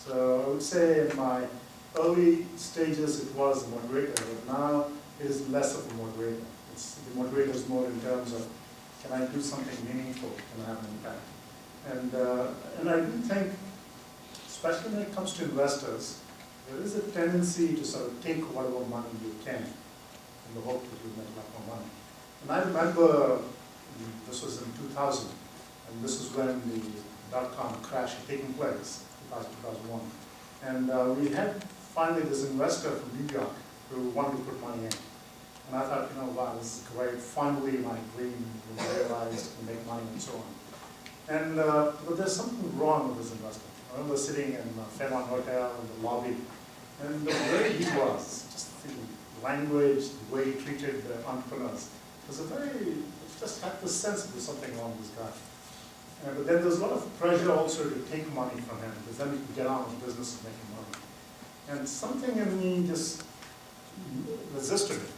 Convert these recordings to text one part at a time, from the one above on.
So I would say in my early stages it was a moderator, but now it is less of a moderator. The moderator is more in terms of, can I do something meaningful, can I have an impact? And I do think, especially when it comes to investors, there is a tendency to sort of take whatever money you can in the hope that you'll make a lot more money. And I remember, this was in 2000, and this is when the dot-com crash had taken place, 2001. And we had finally this investor from New York who wanted to put money in. And I thought, wow, this is great. Finally, my dream was realized to make money and so on. And but there's something wrong with this investor. I remember sitting in Fairmont Hotel in the lobby, and the way he was, just the language, the way he treated the entrepreneurs, it just had the sense that there's something wrong with this guy. But then there's a lot of pressure also to take money from him, because then you can get on with business and making money. And something in me just resisted it.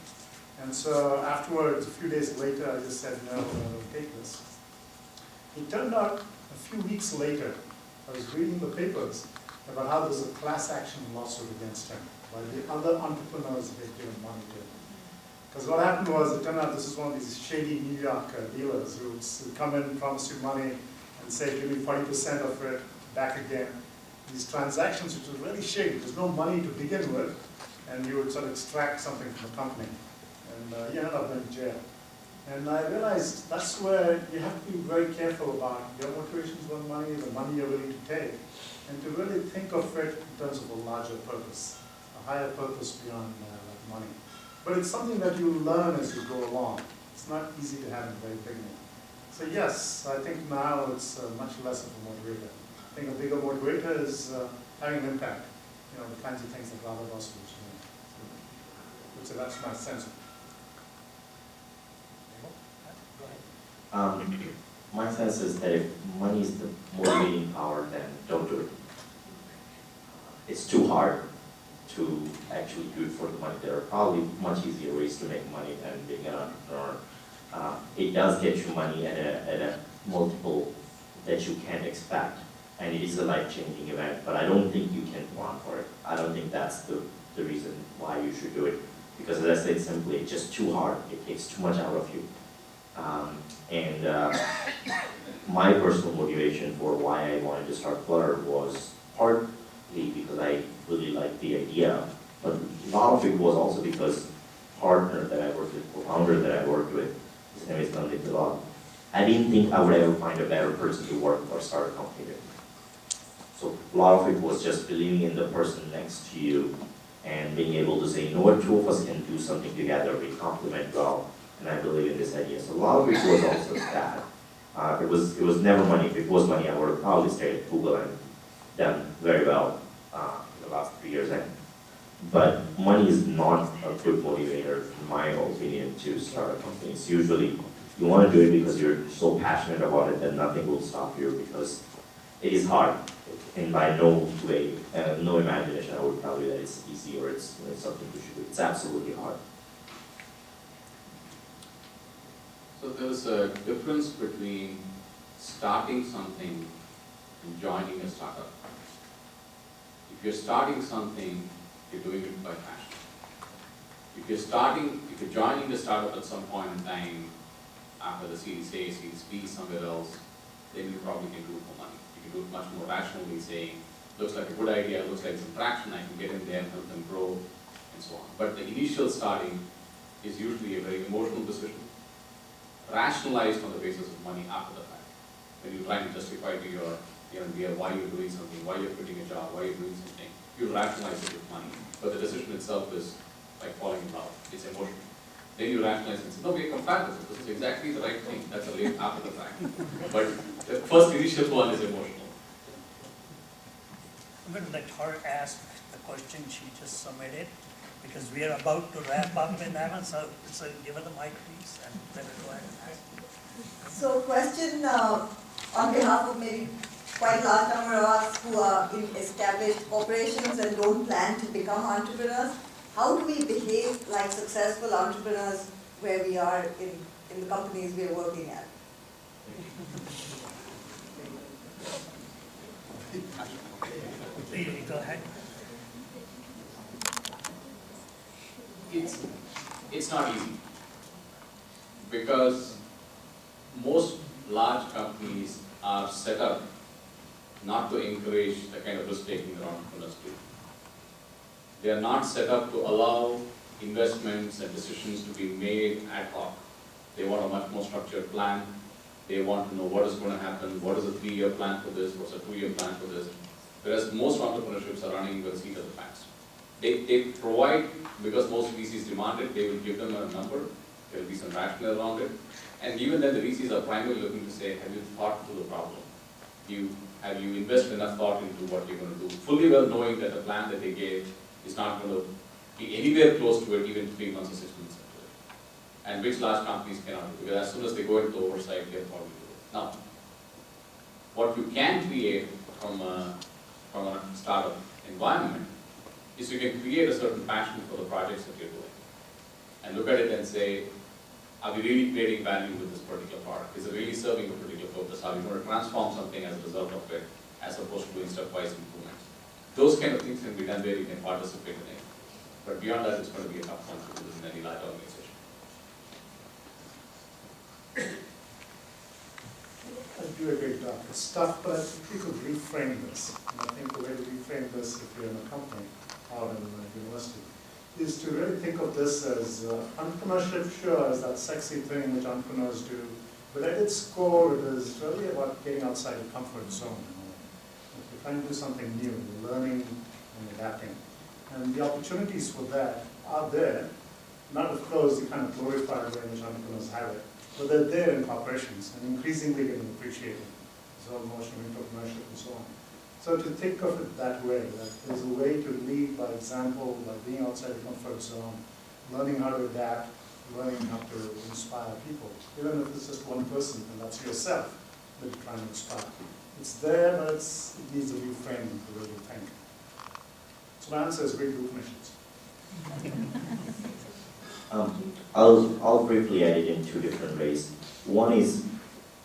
And so afterwards, a few days later, I just said, no, I don't take this. It turned out a few weeks later, I was reading the papers about how there's a class action lawsuit against him by the other entrepreneurs he had given money to. Because what happened was, it turned out this is one of these shady New York dealers who would come in, promise you money, and say, give me 40% of it back again. These transactions, which were really shady. There's no money to begin with, and you would sort of extract something from the company. And you ended up in jail. And I realized that's where you have to be very careful about your motivations for money, the money you're willing to take, and to really think of it in terms of a larger purpose, a higher purpose beyond like money. But it's something that you learn as you go along. It's not easy to have in the very beginning. So yes, I think now it's much less of a motivator. I think a bigger motivator is having an impact. The kinds of things that Robert Russell was doing. So that's my sense. My sense is that if money is the motivating power, then don't do it. It's too hard to actually do it for the money. There are probably much easier ways to make money than being an entrepreneur. It does get you money at a multiple that you can't expect, and it is a life-changing event, but I don't think you can plan for it. I don't think that's the reason why you should do it, because as I said simply, it's just too hard. It takes too much out of you. My personal motivation for why I wanted to start Flutter was partly because I really liked the idea, but a lot of it was also because the partner that I worked with, the founder that I worked with, his name is Nandit Dalal. I didn't think I would ever find a better person to work or start a company with. So a lot of it was just believing in the person next to you and being able to say, two of us can do something together, we complement well, and I believe in this idea. So a lot of it was also that. It was never money. If it was money, I would have probably stayed at Google and done very well in the last 3 years. But money is not a good motivator, in my opinion, to start a company. It's usually you want to do it because you're so passionate about it that nothing will stop you, because it is hard. And by no way, no imagination, I would tell you that it's easy or it's something you should do. It's absolutely hard. So there's a difference between starting something and joining a startup. If you're starting something, you're doing it by passion. If you're joining the startup at some point in time, after the Series A, Series B, somewhere else, then you probably can do it for money. You can do it much more rationally, saying, looks like a good idea, looks like some traction, I can get in there and help them grow, and so on. But the initial starting is usually a very emotional decision, rationalized on the basis of money after the fact. When you try to justify to your why you're doing something, why you're quitting a job, why you're doing something, you rationalize it with money. But the decision itself is like falling in love. It's emotional. Then you rationalize it and say, no, we are compatible. This is exactly the right thing. That's a late after the fact. But the first initial one is emotional. I'm going to let her ask the question she just submitted, because we are about to wrap up in that, so give her the mic, please, and let her go ahead and ask. So question on behalf of maybe quite a large number of us who are in established corporations and don't plan to become entrepreneurs. How do we behave like successful entrepreneurs where we are in the companies we are working at? Really, go ahead. It's not easy, because most large companies are set up not to encourage the kind of risk-taking that entrepreneurs do. They are not set up to allow investments and decisions to be made ad hoc. They want a much more structured plan. They want to know what is going to happen, what is a 3-year plan for this, what's a 2-year plan for this. Whereas most entrepreneurships are running by the seat of the pants. They provide, because most VCs demand it, they will give them a number, there will be some rationale around it. And even then, the VCs are primarily looking to say, have you thought through the problem? Have you invested enough thought into what you're going to do? Fully well knowing that the plan that they gave is not going to be anywhere close to it, even 3 months or 6 months into it. And which large companies cannot do, because as soon as they go into oversight, they'll probably do it. Now, what you can create from a startup environment is you can create a certain passion for the projects that you're doing. And look at it and say, are we really creating value with this particular product? Is it really serving a particular purpose? Are we going to transform something as a result of it, as opposed to doing stepwise improvements? Those kind of things can be done where you can participate in it. But beyond that, it's going to be a tough one to do in any large organization. I do agree, Doc. It's tough, but I think we could reframe this. And I think the way to reframe this, if you're in a company out in a university, is to really think of this as entrepreneurship, sure, is that sexy thing which entrepreneurs do, but at its core, it is really about getting outside the comfort zone. If you're trying to do something new, you're learning and adapting. And the opportunities for that are there, not of course the kind of glorified way in which entrepreneurs have it, but they're there in corporations and increasingly getting appreciated. It's all motion, entrepreneurship and so on. So to think of it that way, that there's a way to lead by example, by being outside the comfort zone, learning how to adapt, learning how to inspire people. Even if it's just one person, and that's yourself that you're trying to inspire. It's there, but it needs a reframing to really think. So my answer is read group missions. I'll briefly add it in 2 different ways. One is,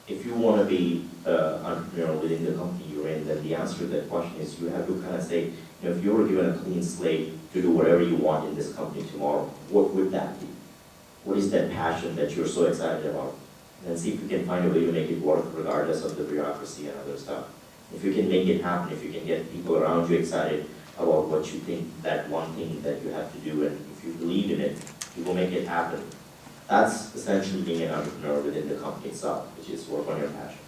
if you want to be entrepreneur within the company you're in, then the answer to that question is you have to kind of say, if you were given a clean slate to do whatever you want in this company tomorrow, what would that be? What is that passion that you're so excited about? And then see if you can find a way to make it work regardless of the bureaucracy and other stuff. If you can make it happen, if you can get people around you excited about what you think, that one thing that you have to do, and if you believe in it, you will make it happen. That's essentially being an entrepreneur within the company itself, which is work on your passion.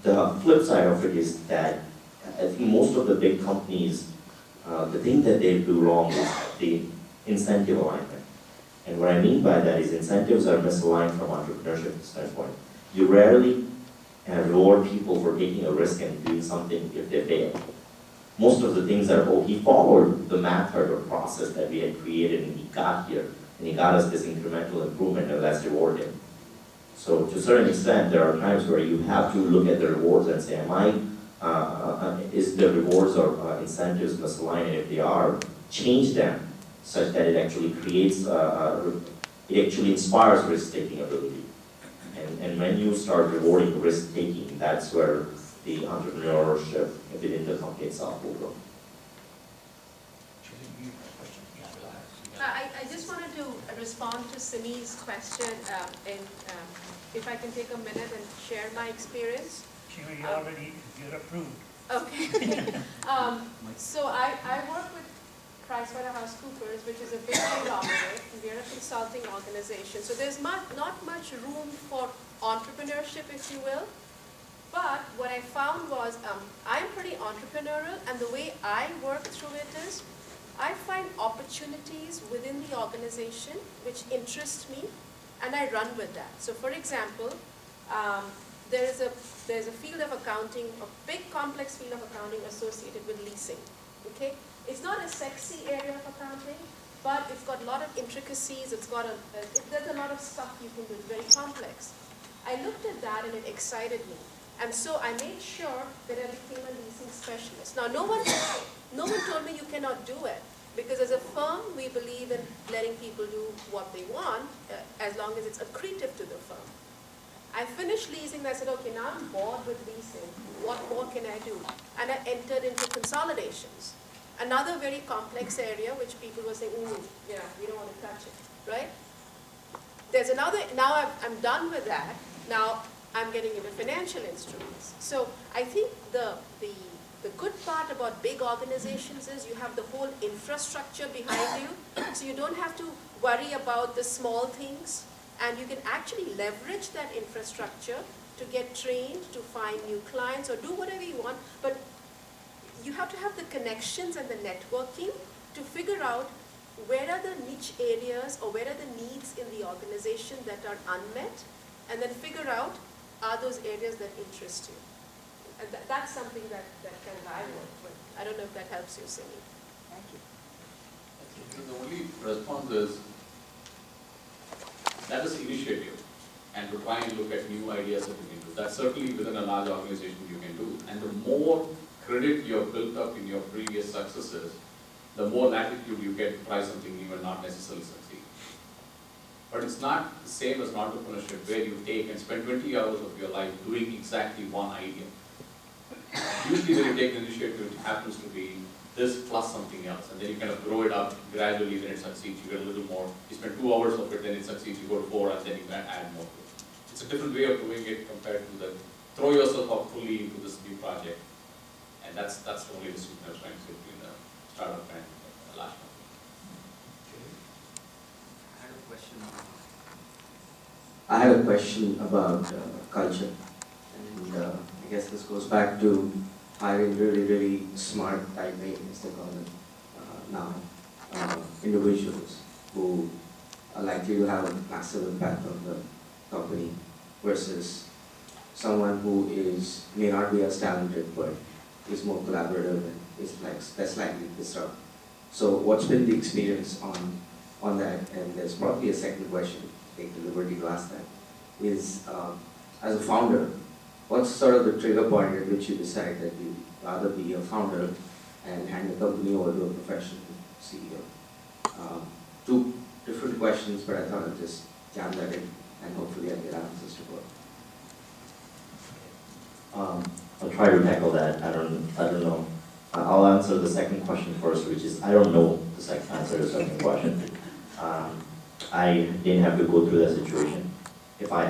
The flip side of it is that I think most of the big companies, the thing that they do wrong is the incentive alignment. And what I mean by that is incentives are misaligned from entrepreneurship standpoint. You rarely reward people for taking a risk and doing something if they fail. Most of the things are, oh, he followed the method or process that we had created and he got here. And he got us this incremental improvement, and let's reward him. So to a certain extent, there are times where you have to look at the rewards and say, is the rewards or incentives misaligned? And if they are, change them such that it actually creates, it actually inspires risk-taking ability. And when you start rewarding risk-taking, that's where the entrepreneurship within the company itself will grow. I just wanted to respond to Simi's question, and if I can take a minute and share my experience. You're approved. Okay. So I work with PricewaterhouseCoopers, which is a big conglomerate, and we're a consulting organization. So there's not much room for entrepreneurship, if you will. But what I found was I'm pretty entrepreneurial, and the way I work through it is I find opportunities within the organization which interest me, and I run with that. So for example, there's a field of accounting, a big complex field of accounting associated with leasing. Okay, it's not a sexy area of accounting, but it's got a lot of intricacies. There's a lot of stuff you can do. It's very complex. I looked at that and it excited me, and so I made sure that I became a leasing specialist. Now, no one told me you cannot do it, because as a firm, we believe in letting people do what they want, as long as it's accretive to the firm. I finished leasing, and I said, okay, now I'm bored with leasing. What more can I do? And I entered into consolidations. Another very complex area which people were saying, ooh, yeah, we don't want to touch it, right? There's another, now I'm done with that. Now I'm getting into financial instruments. So I think the good part about big organizations is you have the whole infrastructure behind you. So you don't have to worry about the small things, and you can actually leverage that infrastructure to get trained, to find new clients, or do whatever you want. But you have to have the connections and the networking to figure out where are the niche areas or where are the needs in the organization that are unmet, and then figure out are those areas that interest you. And that's something that kind of I work with. I don't know if that helps you, Simi. Thank you. The only response is, that is initiative, and to try and look at new ideas that you can do. That's certainly within a large organization you can do. And the more credit you have built up in your previous successes, the more latitude you get to try something new and not necessarily succeed. But it's not the same as entrepreneurship, where you take and spend 20 hours of your life doing exactly one idea. Usually when you take an initiative, it happens to be this plus something else, and then you kind of grow it up gradually. When it succeeds, you get a little more. You spend 2 hours of it, then it succeeds, you go to 4, and then you can add more to it. It's a different way of doing it compared to the throw yourself up fully into this new project. And that's the only distinction I was trying to say between the startup and the large company. I had a question about culture, and I guess this goes back to hiring really smart type A, as they call them now, individuals who are likely to have a massive impact on the company versus someone who may not be as talented but is more collaborative and is less likely to disrupt. So what's been the experience on that? And there's probably a second question, take the liberty to ask that, is as a founder, what's sort of the trigger point at which you decide that you'd rather be a founder and hand the company over to a professional CEO? Two different questions, but I thought I'd just jam that in and hopefully I'll get answers to both. I'll try to tackle that. I don't know. I'll answer the second question first, which is I don't know the second answer to the second question. I didn't have to go through that situation. If I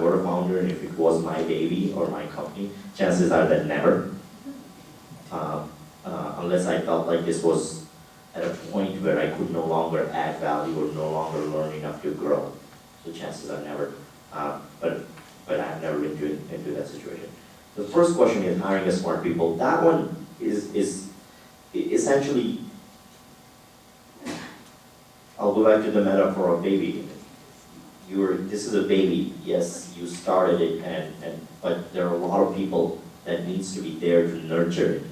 were a founder and if it was my baby or my company, chances are that never. Unless I felt like this was at a point where I could no longer add value or no longer learn enough to grow. So chances are never. But I've never been into that situation. The first question is hiring a smart people. That one is essentially, I'll go back to the metaphor of baby. This is a baby. Yes, you started it, but there are a lot of people that needs to be there to nurture it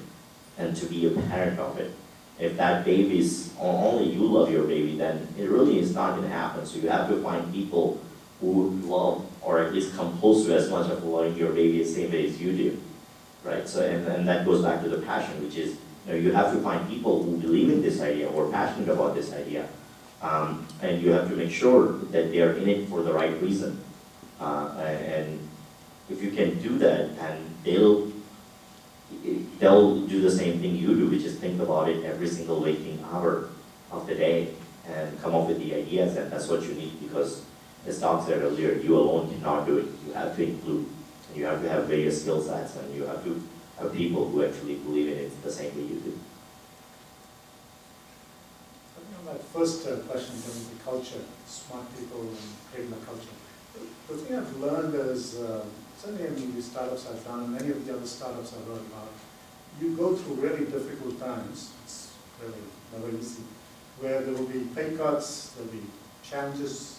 and to be a parent of it. If that baby is only you love your baby, then it really is not going to happen. So you have to find people who love, or at least come close to as much of loving your baby the same way as you do, right? So and that goes back to the passion, which is you have to find people who believe in this idea or are passionate about this idea. And you have to make sure that they are in it for the right reason. And if you can do that, and they'll do the same thing you do, which is think about it every single waking hour of the day and come up with the ideas, and that's what you need, because as Doc said earlier, you alone cannot do it. You have to include, and you have to have various skill sets, and you have to have people who actually believe in it the same way you do. My first question was the culture, smart people and creating a culture. The thing I've learned is, certainly in the startups I've done, and many of the other startups I've heard about, you go through really difficult times. It's really never easy, where there will be pay cuts, there will be challenges.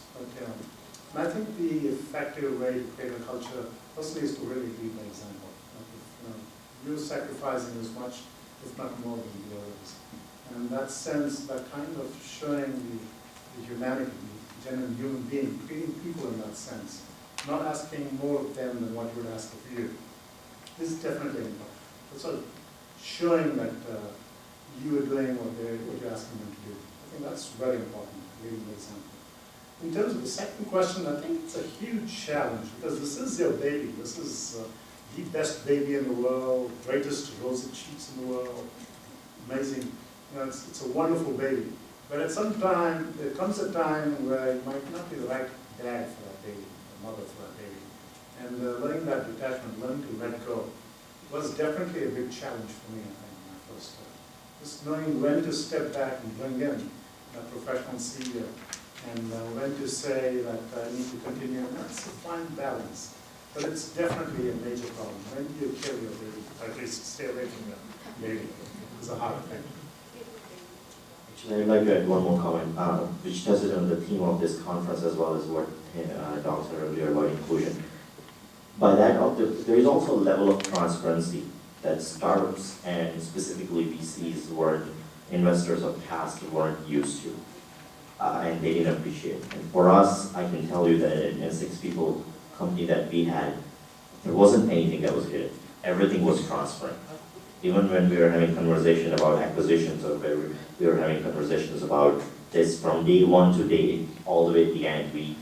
And I think the effective way to create a culture, firstly, is to really lead by example. Like if, you're sacrificing as much, if not more, than the others. And in that sense, that kind of showing the humanity, the genuine human being, treating people in that sense, not asking more of them than what you would ask of you, is definitely important. It's sort of showing that you are doing what you're asking them to do. I think that's very important, leading the example. In terms of the second question, I think it's a huge challenge because this is your baby. This is the best baby in the world, greatest rosy cheeks in the world, amazing. You know, it's a wonderful baby. But at some time, there comes a time where you might not be the right dad for that baby, or mother for that baby. And learning that detachment, learning to let go, was definitely a big challenge for me, I think, when I first started. Just knowing when to step back and bring in a professional CEO, and when to say that I need to continue, and that's a fine balance. But it's definitely a major problem. When do you kill your baby? At least stay away from your baby. It's a hard thing. Actually, I'd like to add one more comment, which touches on the theme of this conference as well as what Doc said earlier about inclusion. By that, there is also a level of transparency that startups and specifically VCs investors of past weren't used to, and they didn't appreciate. And for us, I can tell you that in a 6 people company that we had, there wasn't anything that was hidden. Everything was transparent. Even when we were having conversation about acquisitions, or where we were having conversations about this from day 1 to day, all the way to the end, we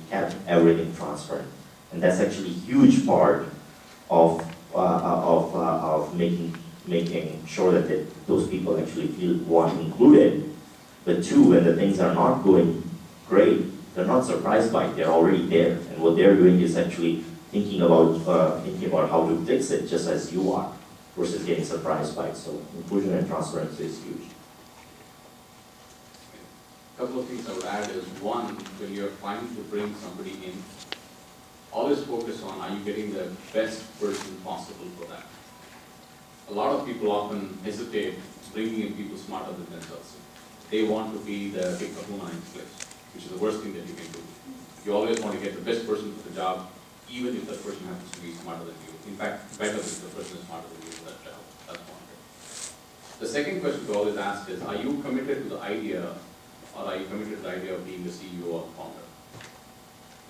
kept everything transparent. And that's actually a huge part of making sure that those people actually feel, one, included, but two, when the things are not going great, they're not surprised by it, they're already there. And what they're doing is actually thinking about how to fix it, just as you are, versus getting surprised by it. So inclusion and transparency is huge. A couple of things I would add is, one, when you're trying to bring somebody in, always focus on, are you getting the best person possible for that? A lot of people often hesitate bringing in people smarter than themselves. They want to be the big kahuna in place, which is the worst thing that you can do. You always want to get the best person for the job, even if that person happens to be smarter than you. In fact, better if the person is smarter than you for that job. That's one thing. The second question to always ask is, are you committed to the idea, or are you committed to the idea of being the CEO or founder?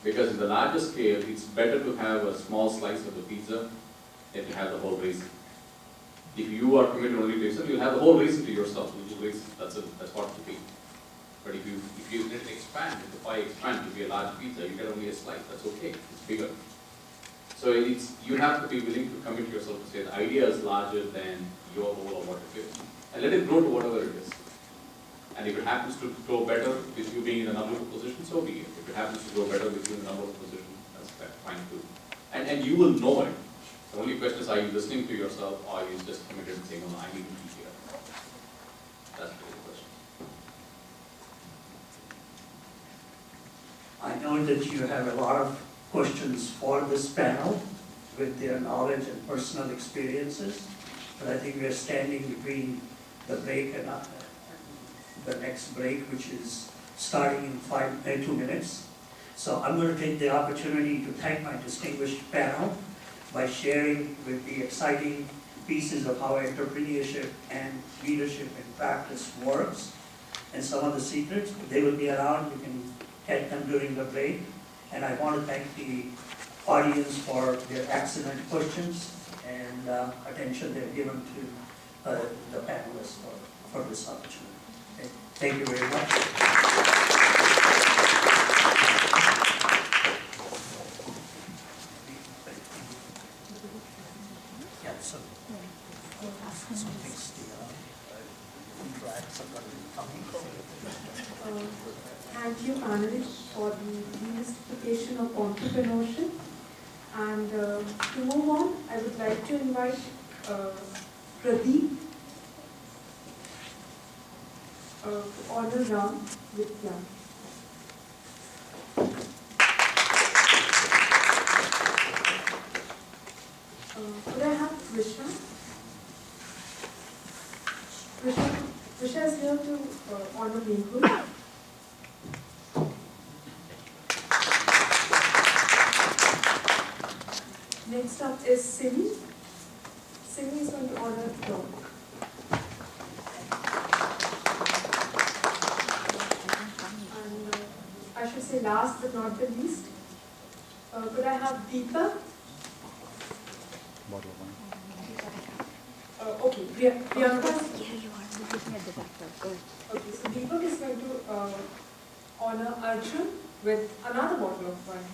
Because in the larger scale, it's better to have a small slice of the pizza than to have the whole raisin. If you are committed only to yourself, you'll have the whole raisin to yourself, which is raisin. That's what it will be. But if you let it expand, if the pie expands to be a large pizza, you get only a slice. That's okay. It's bigger. So you have to be willing to commit yourself to say the idea is larger than your role or what it is, and let it grow to whatever it is. And if it happens to grow better with you being in a number of positions, so be it. If it happens to grow better with you in a number of positions, that's fine too. And you will know it. The only question is, are you listening to yourself, or are you just committed and saying, no, I need to be here? That's the real question. I know that you have a lot of questions for this panel with their knowledge and personal experiences, but I think we are standing between the break and the next break, which is starting in 2 minutes. So I'm going to take the opportunity to thank my distinguished panel by sharing with the exciting pieces of how entrepreneurship and leadership in practice works, and some of the secrets. They will be around. You can get them during the break. And I want to thank the audience for their excellent questions and attention they've given to the panelists for this opportunity. Okay. Thank you very much. Yeah, so fix the tracks of the Thank you, analysts, for the demystification of entrepreneurship. And to move on, I would like to invite Pradeep to honor round with Jan. Could I have Krishna? Krishna is here to honor Mehul. Next up is Simi. Simi is going to honor Tom. And I should say last but not the least, could I have Deepak? Okay, Priyanka. Okay, so Deepak is going to honor Arjun with another bottle of wine.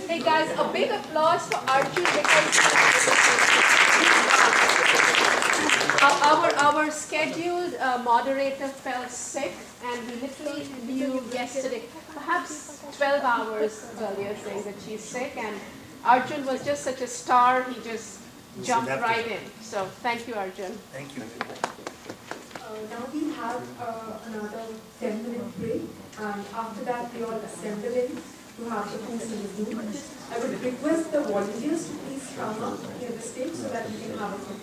Hey guys, a big applause for Arjun because our scheduled moderator fell sick and we literally knew yesterday, perhaps 12 hours earlier, saying that she's sick, and Arjun was just such a star, he just jumped right in. So thank you, Arjun. Thank you. Now we have another 10-minute break, and after that we all assemble in to have the foods in the room. I would request the volunteers to please come up near the stage so that we can have a quick.